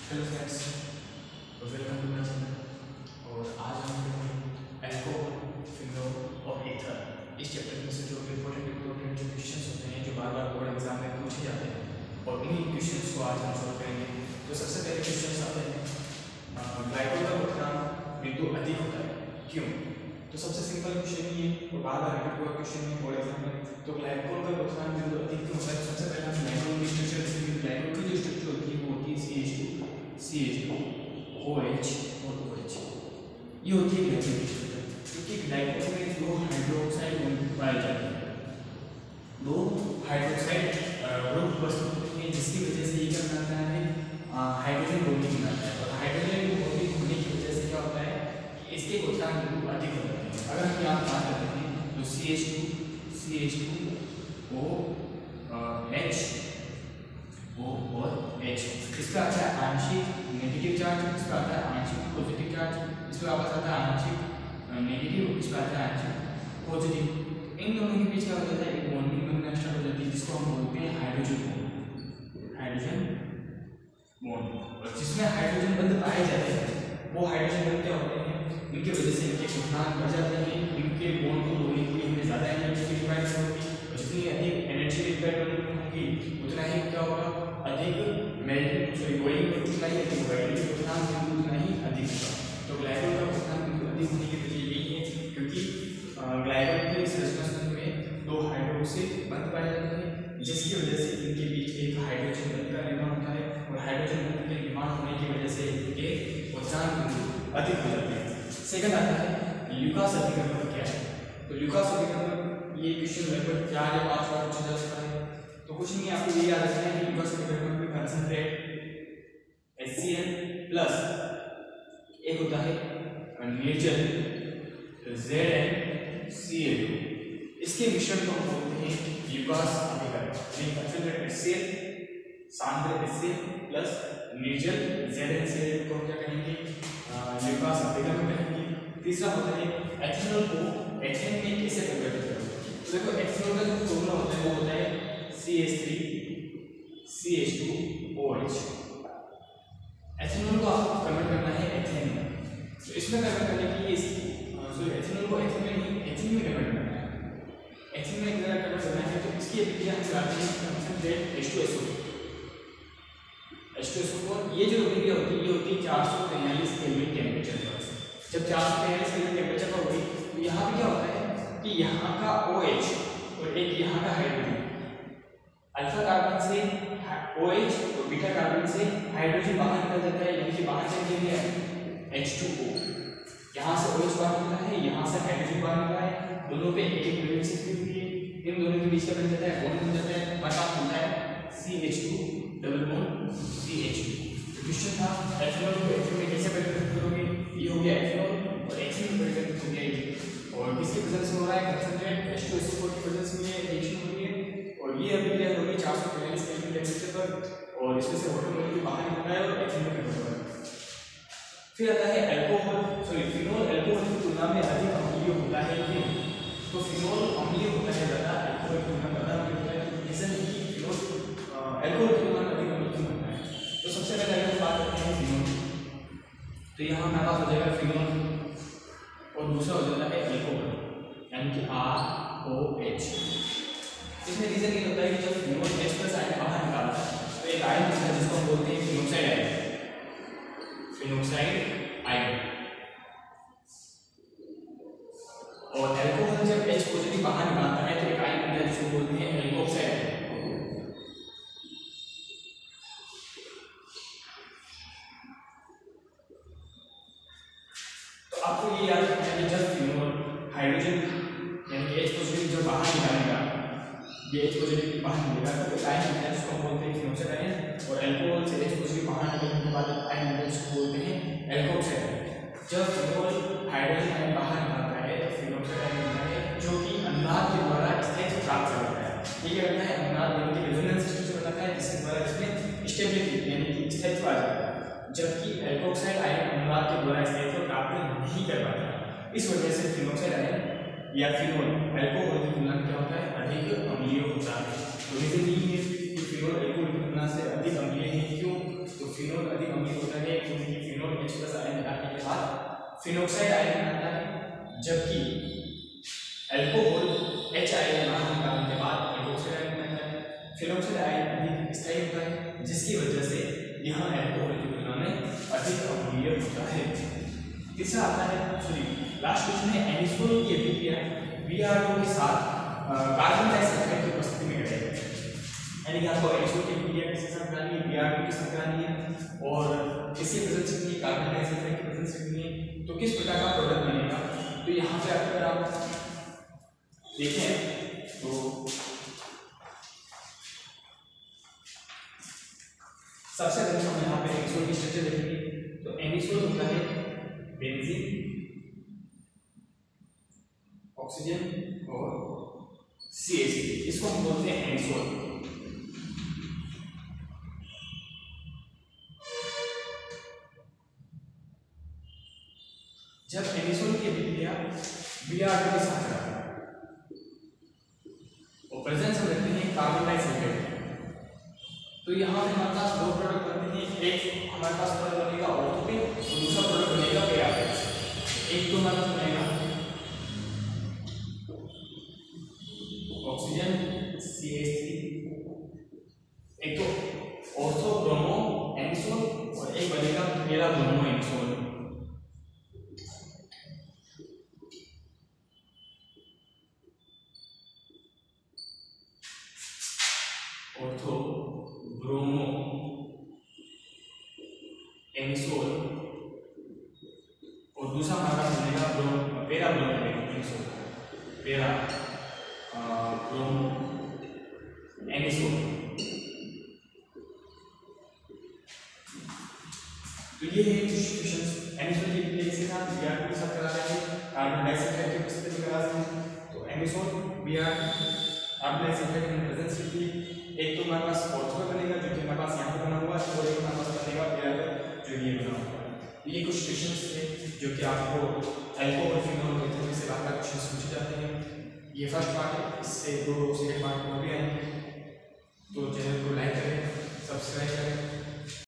Hello friends, welcome to my channel. और आज हम पढ़ेंगे अल्कोहल, फिनोल और ईथर। इस चैप्टर में से जो इम्पोर्टेंट जो क्वेश्चंस होते हैं जो बार बार बोर्ड एग्जाम में पूछे जाते हैं और उन्हीं क्वेश्चंस को आज हम सॉल्व करेंगे। तो सबसे पहले क्वेश्चंस आते हैं, ग्लाइकोल का उत्क्रांत बिंदु अधिक होता है, क्यों? तो सबसे सिंपल क्वेश्चन ये और बार बार रिपीट हुआ क्वेश्चन है बोर्ड एग्जाम में। तो ग्लाइकोल का उत्क्रांत बिंदु अधिक क्यों होता है? सबसे पहले हम ग्लाइकोल की स्ट्रक्चर देखेंगे। ग्लाइकोल की जो स्ट्रक्चर होती है वो होती है CH2 OH और OH। ये होती है ग्लाइकोल की स्ट्रक्चर, क्योंकि ग्लाइकोल में दो हाइड्रोक्साइड पाए जाते हैं, दो हाइड्रोक्साइड ग्रुप प्रस्तुत होते हैं, जिसकी वजह से ये क्या बनाता है, हाइड्रोजन बॉन्डिंग बनाता है। और हाइड्रोजन बॉन्डिंग होने की वजह से क्या होता है कि इसके उत्क्रांत बिंदु अधिक हो जाते हैं। अगर हम यहाँ बात करते हैं तो CH2 OH O और H, इसका आता है आंशिक नेगेटिव चार्ज, इसका आता है आंशिक पॉजिटिव चार्ज, इसका वापस आता है आंशिक नेगेटिव, इसका आता है आंशिक पॉजिटिव। इन दोनों के बीच क्या हो जाता है, एक बॉन्डिंग बनना स्टार्ट हो जाती है, जिसको हम बोलते हैं हाइड्रोजन बॉन्ड। और जिसमें हाइड्रोजन बंध पाए जाते हैं वो हाइड्रोजन बंध क्या होते हैं, इनकी वजह से इनके उत्क्रांत बढ़ जाते हैं। इनके बॉन्ड को तोड़ने के लिए हमें ज़्यादा एनर्जी की रिक्वायरमेंट होगी, और जितनी अधिक एनर्जी रिक्वायरमेंट होगी उतना ही क्या होगा, अधिक बॉन्डिंग उतना ही अधिक होगा, यानी उत्क्रांत बिंदु उतना ही अधिक होगा। तो ग्लाइकोल का उत्क्रांत बिंदु अधिक होने की वजह यही है, क्योंकि ग्लाइकोल के संरचना में दो हाइड्रोक्साइड बंध पाए जाते हैं, जिसकी वजह से इनके बीच एक हाइड्रोजन बंध का निर्माण होता है, और हाइड्रोजन बंध के निर्माण होने की वजह से इनके उत्क्रांत बिंदु अधिक हो जाते हैं। सेकंड आता है ल्यूकास अभिकर्मक क्या है? तो ल्यूकास अभिकर्मक ये क्वेश्चन लगभग 4 या 5 बार पूछा जा सकता है। तो कुछ नहीं, आपको ये याद रखना है कि ल्यूकास अभिकर्मक में कंसंट्रेट HCl प्लस एक होता है निर्जल ZnCl, इसके मिश्रण को हम बोलते हैं ल्यूकास अभिकर्मक। यानी कंसंट्रेट HCl, सांद्र HCl प्लस निर्जल ZnCl को हम क्या कहेंगे, ल्यूकास अभिकर्मक कहेंगे। तीसरा होता है एथेनॉल को एथेन में कैसे परिवर्तित करें? तो देखो, एथेनॉल का जो फॉर्मूला होता है वो होता है CH3 CH2OH। एथेनॉल को आपको कन्वर्ट करना है एथेन में, तो इसमें कन्वर्ट करने के लिए एथेनॉल को एथेन में कन्वर्ट करना है। एथेन में कन्वर्ट करना है तो इसकी अभिक्रिया हम चलाते हैं कंसंट्रेट H2SO4। ये जो अभिक्रिया होती है ये होती है 443 केल्विन टेम्परेचर पर। जब 443 केल्विन टेम्परेचर पर होगी तो यहाँ पे क्या होता है कि यहाँ का OH और एक यहाँ का हाइड्रोजन, अल्फा कार्बन से OH और बीटा कार्बन से हाइड्रोजन बाहर निकल जाता है, यानी कि बाहर चल गया है H2O। यहाँ से OH बाहर निकला है, यहाँ से हाइड्रोजन बाहर निकला है, दोनों पे एक एक वैलेंसी फ्री हुई है, इन दोनों के बीच का बन जाता है बॉन्ड बन जाता है, मतलब होता है CH2 डबल बॉन्ड CH2। तो क्वेश्चन था एथेनॉल को एथेन में कैसे परिवर्तित करोगे, ये हो गया एथेनॉल और एथेन में परिवर्तित हो गया ये, और किसकी वजह से हो रहा है, कंसंट्रेट H2SO4 की वजह से ये रिएक्शन हो रही है, और ये अभिक्रिया होगी 443 केल्विन टेम्परेचर पर, और इसमें से वाटर मॉलिक्यूल बाहर निकल रहा है और एथेन में कन्वर्ट हो रहा है। फिर आता है फिनोल अल्कोहल की तुलना में अधिक अम्लीय होता है, क्यों? तो फिनोल अम्लीय होता है ज़्यादा, अल्कोहल की तुलना में ज़्यादा अम्लीय होता है। ऐसा नहीं कि फिनोल अल्कोहल की तुलना में अधिक अम्लीय क्यों होता है? तो सबसे पहले अगर बात करते हैं फिनोल, तो यहाँ हमारे पास हो जाएगा फिनोल और दूसरा हो जाता है अल्कोहल, यानी कि ROH। इसमें रीजन ये होता है कि जब फिनोल H+ आयन बाहर निकालता है तो एक आयन होता है जिसको हम बोलते हैं फिनोक्साइड आयन, और अल्कोहल जब H पॉजिटिव बाहर निकालता है तो एक आयन होता है जिसको बोलते हैं एल्कोक्साइड आयन। तो आपको ये याद रखना है कि जब फिनोल हाइड्रोजन यानी कि H पॉजिटिव जब बाहर निकालेगा, ये H पॉजिटिव बाहर निकलेगा तो एक आयन होता है जिसको हम बोलते हैं फिनोक्साइड आयन, और अल्कोहल से H पॉजिटिव बाहर निकलने के बाद आयन होता है जिसको बोलते हैं एल्कोक्साइड आयन। जब फिनोल हाइड्रोजन आयन बाहर निकालता है तो फिनोक्साइड आयन होता है जो कि अनुनाद के द्वारा स्थायित्व प्राप्त करता है। ये क्या करता है, अनुनाद यानी कि रेजोनेंस स्ट्रक्चर बनाता है, जिसके द्वारा इसमें स्टेबिलिटी यानी कि स्थायित्व आ जाता है, जबकि एल्कोक्साइड आयन अनुनाद के द्वारा स्थायित्व प्राप्त नहीं कर पाता। इस वजह से फिनोक्साइड आयन या फिनोल अल्कोहल की तुलना में क्या होता है, अधिक अम्लीय होता है। तो रीजन ये है कि फिनोल अल्कोहल की तुलना से अधिक अम्लीय है, क्यों? तो फिनोल अधिक अम्लीय होता है क्योंकि फिनोल H+ आयन निकालने के बाद फिनोक्साइड आयन बनाता है, जबकि अल्कोहल H आयन बाहर निकालने के बाद हाइड्रोक्साइड आयन बनता है। फिनोक्साइड आयन अधिक स्थायी होता है, जिसकी वजह से यह अल्कोहल की तुलना में अधिक अम्लीय होता है। तीसरा आता है, लास्ट क्वेश्चन है, एनिसोल की अभिक्रिया Br2 के साथ कार्बन डाइसल्फाइड की उपस्थिति में घटेगी। यानी कि आपको एनिसोल की अभिक्रिया किसके साथ करानी है, Br2 के साथ करानी है और किसकी प्रेजेंस रखनी है, कार्बन डाइसल्फाइड की प्रेजेंस रखनी है। तो किस प्रकार का प्रोडक्ट बनेगा, तो यहाँ पे अगर आप देखें तो सबसे पहले हम यहाँ पे एनिसोल की स्ट्रक्चर देखेंगे। तो एनिसोल होता है बेंजीन, ऑक्सीजन और CH3, इसको हम बोलते हैं एनिसोल। जब एनिसोल की अभिक्रिया Br2 के साथ कराते हैं और प्रेजेंस हम रखते हैं कार्बन डाइसल्फाइड, तो यहाँ पे हमारे पास दो प्रोडक्ट बनते हैं। एक हमारे पास प्रोडक्ट बनेगा ऑर्थो पे और दूसरा प्रोडक्ट बनेगा पेरा पे। एक तो हमारे पास बनेगा ऑक्सीजन CH3, एक तो ऑर्थो ब्रोमो एनिसोल और एक बनेगा पेरा bromo anisole. Ortho bromo anisole और दूसरा हमारा बनेगा पेरा ब्रोमो एनिसोल, पेरा ब्रोमो एनिसोल। तो ये है कुछ क्वेश्चंस एनिसोल की अभिक्रिया के साथ Br2 के साथ करा रहे हैं, कार्बन डाइसल्फाइड की उपस्थिति में करा रहे हैं। तो एनिसोल Br कार्बन डाइसल्फाइड की प्रेजेंस रहती है। एक तो हमारे पास ऑर्थो बनेगा जो कि हमारे पास यहाँ पे बना हुआ है और एक हमारे पास बनेगा पेरा जो ये बना हुआ है। ये कुछ क्वेश्चंस थे जो कि आपको अल्कोहल फिनोल इत्यादि से बाहर क्वेश्चंस पूछे जाते हैं। ये फर्स्ट पार्ट है, इससे दो सेकंड पार्ट हो भी आएंगे। तो चैनल को लाइक करें, सब्सक्राइब करें।